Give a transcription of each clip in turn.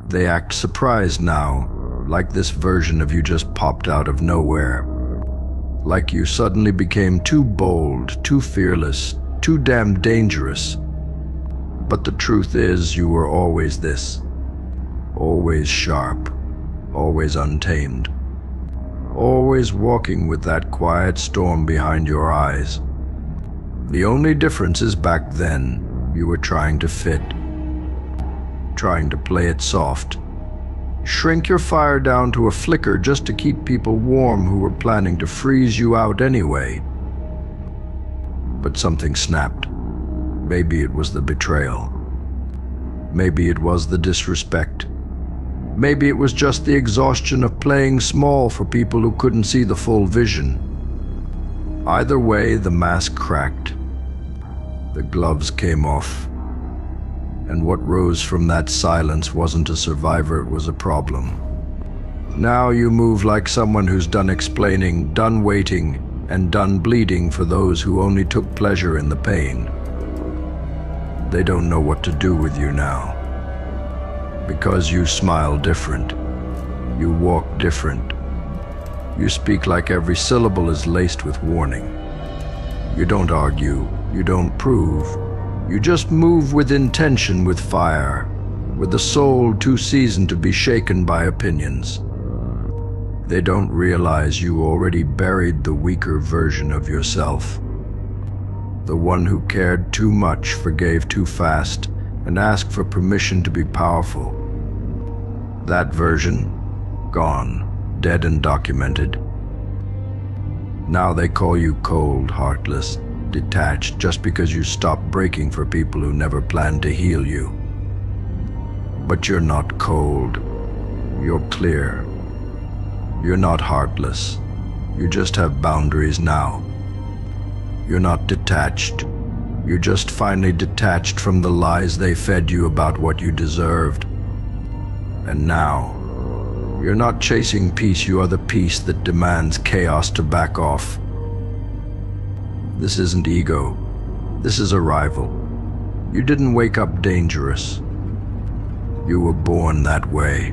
They act surprised now, like this version of you just popped out of nowhere. Like you suddenly became too bold, too fearless, too damn dangerous. But the truth is, you were always this. Always sharp, always untamed. Always walking with that quiet storm behind your eyes. The only difference is back then, you were trying to fit. Trying to play it soft. Shrink your fire down to a flicker just to keep people warm who were planning to freeze you out anyway. But something snapped. Maybe it was the betrayal. Maybe it was the disrespect. Maybe it was just the exhaustion of playing small for people who couldn't see the full vision. Either way, the mask cracked. The gloves came off. And what rose from that silence wasn't a survivor, it was a problem. Now you move like someone who's done explaining, done waiting, and done bleeding for those who only took pleasure in the pain. They don't know what to do with you now. Because you smile different. You walk different. You speak like every syllable is laced with warning. You don't argue. You don't prove. You just move with intention, with fire, with a soul too seasoned to be shaken by opinions. They don't realize you already buried the weaker version of yourself. The one who cared too much, forgave too fast, and asked for permission to be powerful. That version, gone, dead and documented. Now they call you cold, heartless, detached, just because you stopped breaking for people who never planned to heal you. But you're not cold. You're clear. You're not heartless. You just have boundaries now. You're not detached. You're just finally detached from the lies they fed you about what you deserved. And now, you're not chasing peace, you are the peace that demands chaos to back off. This isn't ego. This is arrival. You didn't wake up dangerous. You were born that way.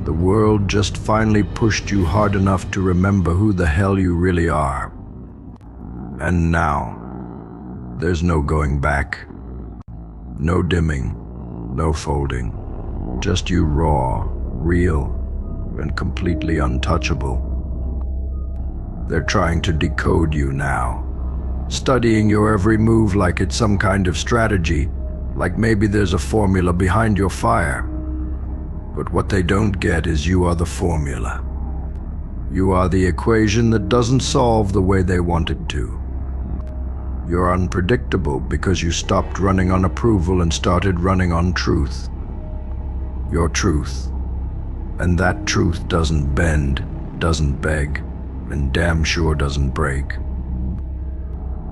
The world just finally pushed you hard enough to remember who the hell you really are. And now, there's no going back. No dimming, no folding. Just you raw, real, and completely untouchable. They're trying to decode you now. Studying your every move like it's some kind of strategy, like maybe there's a formula behind your fire. But what they don't get is you are the formula. You are the equation that doesn't solve the way they want it to. You're unpredictable because you stopped running on approval and started running on truth. Your truth. And that truth doesn't bend, doesn't beg, and damn sure doesn't break.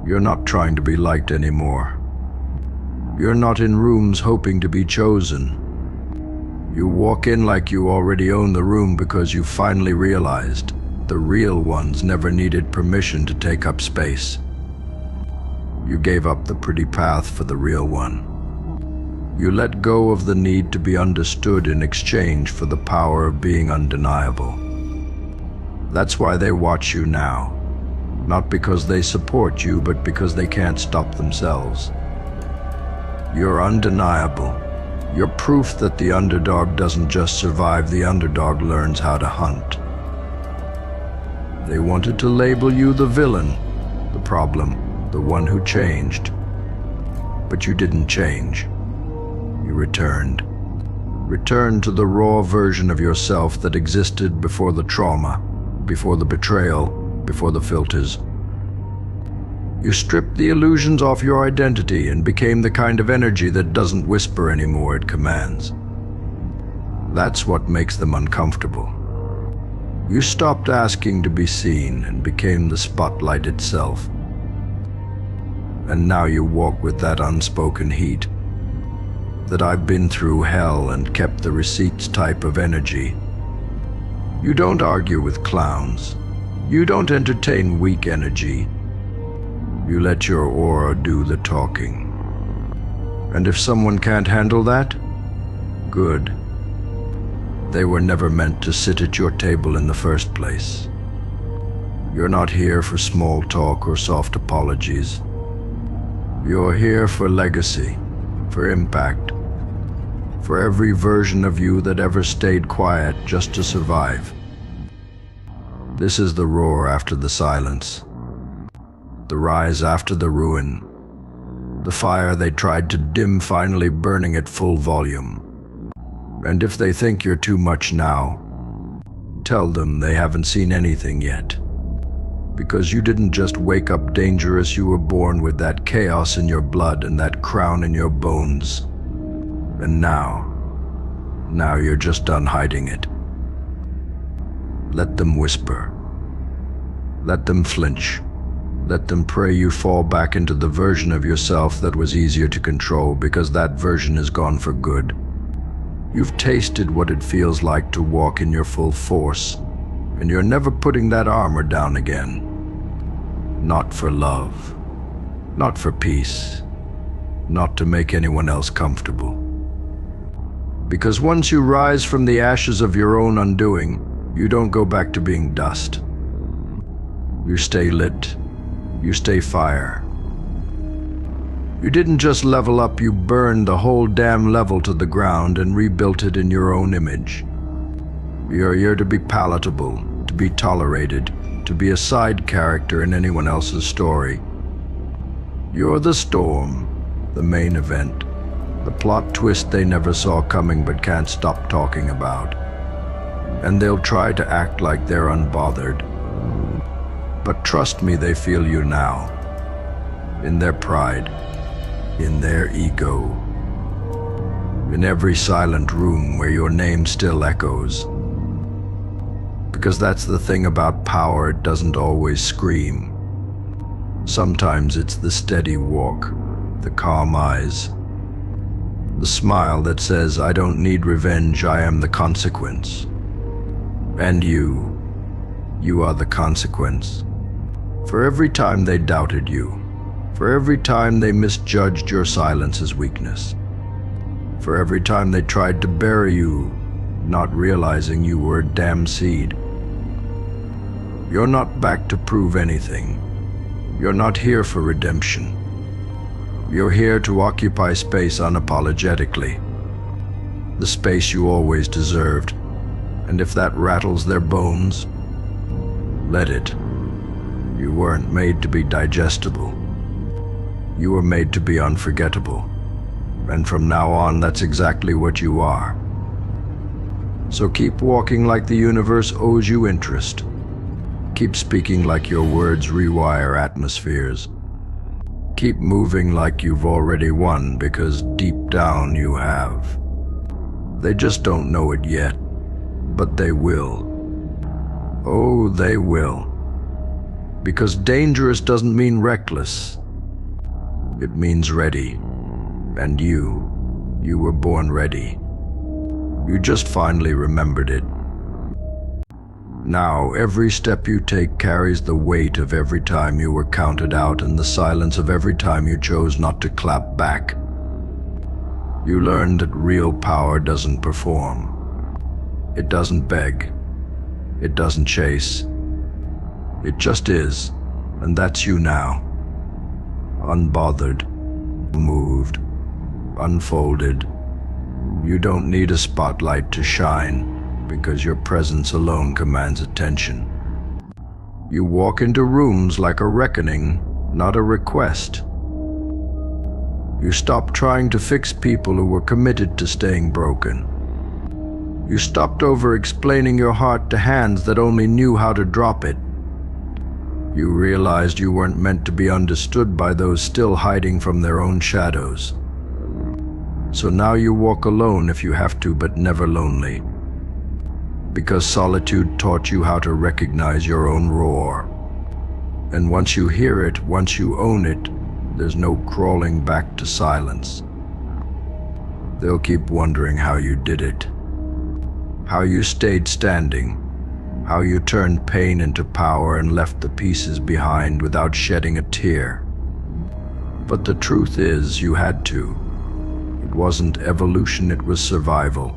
You're not trying to be liked anymore. You're not in rooms hoping to be chosen. You walk in like you already own the room because you finally realized the real ones never needed permission to take up space. You gave up the pretty path for the real one. You let go of the need to be understood in exchange for the power of being undeniable. That's why they watch you now. Not because they support you, but because they can't stop themselves. You're undeniable. You're proof that the underdog doesn't just survive, the underdog learns how to hunt. They wanted to label you the villain, the problem, the one who changed. But you didn't change. You returned. Returned to the raw version of yourself that existed before the trauma, before the betrayal, before the filters. You stripped the illusions off your identity and became the kind of energy that doesn't whisper anymore, it commands. That's what makes them uncomfortable. You stopped asking to be seen and became the spotlight itself. And now you walk with that unspoken heat. That I've been through hell and kept the receipts type of energy. You don't argue with clowns. You don't entertain weak energy. You let your aura do the talking. And if someone can't handle that, good. They were never meant to sit at your table in the first place. You're not here for small talk or soft apologies. You're here for legacy, for impact, for every version of you that ever stayed quiet just to survive. This is the roar after the silence, the rise after the ruin, the fire they tried to dim finally burning at full volume. And if they think you're too much now, tell them they haven't seen anything yet. Because you didn't just wake up dangerous, you were born with that chaos in your blood and that crown in your bones. And now you're just done hiding it. Let them whisper. Let them flinch. Let them pray you fall back into the version of yourself that was easier to control, because that version is gone for good. You've tasted what it feels like to walk in your full force, and you're never putting that armor down again. Not for love, not for peace, not to make anyone else comfortable. Because once you rise from the ashes of your own undoing, you don't go back to being dust. You stay lit. You stay fire. You didn't just level up, you burned the whole damn level to the ground and rebuilt it in your own image. You're here to be palatable, to be tolerated, to be a side character in anyone else's story. You're the storm, the main event, the plot twist they never saw coming but can't stop talking about. And they'll try to act like they're unbothered. But trust me, they feel you now. In their pride, in their ego, in every silent room where your name still echoes. Because that's the thing about power, it doesn't always scream. Sometimes it's the steady walk, the calm eyes, the smile that says, I don't need revenge, I am the consequence. And you are the consequence. For every time they doubted you, for every time they misjudged your silence as weakness, for every time they tried to bury you, not realizing you were a damn seed. You're not back to prove anything. You're not here for redemption. You're here to occupy space unapologetically, the space you always deserved. And if that rattles their bones, let it. You weren't made to be digestible. You were made to be unforgettable. And from now on, that's exactly what you are. So keep walking like the universe owes you interest. Keep speaking like your words rewire atmospheres. Keep moving like you've already won, because deep down you have. They just don't know it yet, but they will. Oh, they will. Because dangerous doesn't mean reckless. It means ready. And you were born ready. You just finally remembered it. Now, every step you take carries the weight of every time you were counted out and the silence of every time you chose not to clap back. You learned that real power doesn't perform. It doesn't beg. It doesn't chase. It just is, and that's you now. Unbothered, moved, unfolded. You don't need a spotlight to shine, because your presence alone commands attention. You walk into rooms like a reckoning, not a request. You stop trying to fix people who were committed to staying broken. You stopped over-explaining your heart to hands that only knew how to drop it. You realized you weren't meant to be understood by those still hiding from their own shadows. So now you walk alone if you have to, but never lonely. Because solitude taught you how to recognize your own roar. And once you hear it, once you own it, there's no crawling back to silence. They'll keep wondering how you did it. How you stayed standing. How you turned pain into power and left the pieces behind without shedding a tear. But the truth is, you had to. It wasn't evolution, it was survival.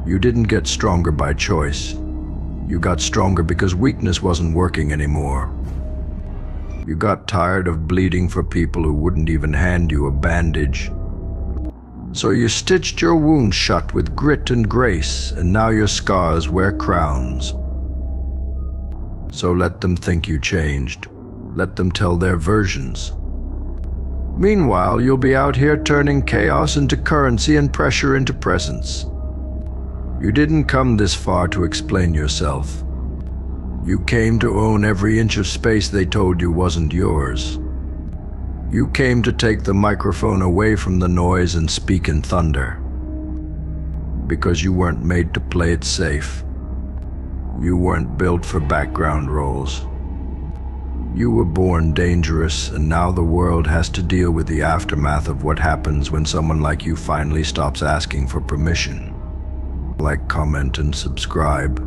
You didn't get stronger by choice. You got stronger because weakness wasn't working anymore. You got tired of bleeding for people who wouldn't even hand you a bandage. So you stitched your wounds shut with grit and grace, and now your scars wear crowns. So let them think you changed. Let them tell their versions. Meanwhile, you'll be out here turning chaos into currency and pressure into presence. You didn't come this far to explain yourself. You came to own every inch of space they told you wasn't yours. You came to take the microphone away from the noise and speak in thunder. Because you weren't made to play it safe. You weren't built for background roles. You were born dangerous, and now the world has to deal with the aftermath of what happens when someone like you finally stops asking for permission. Like, comment, and subscribe.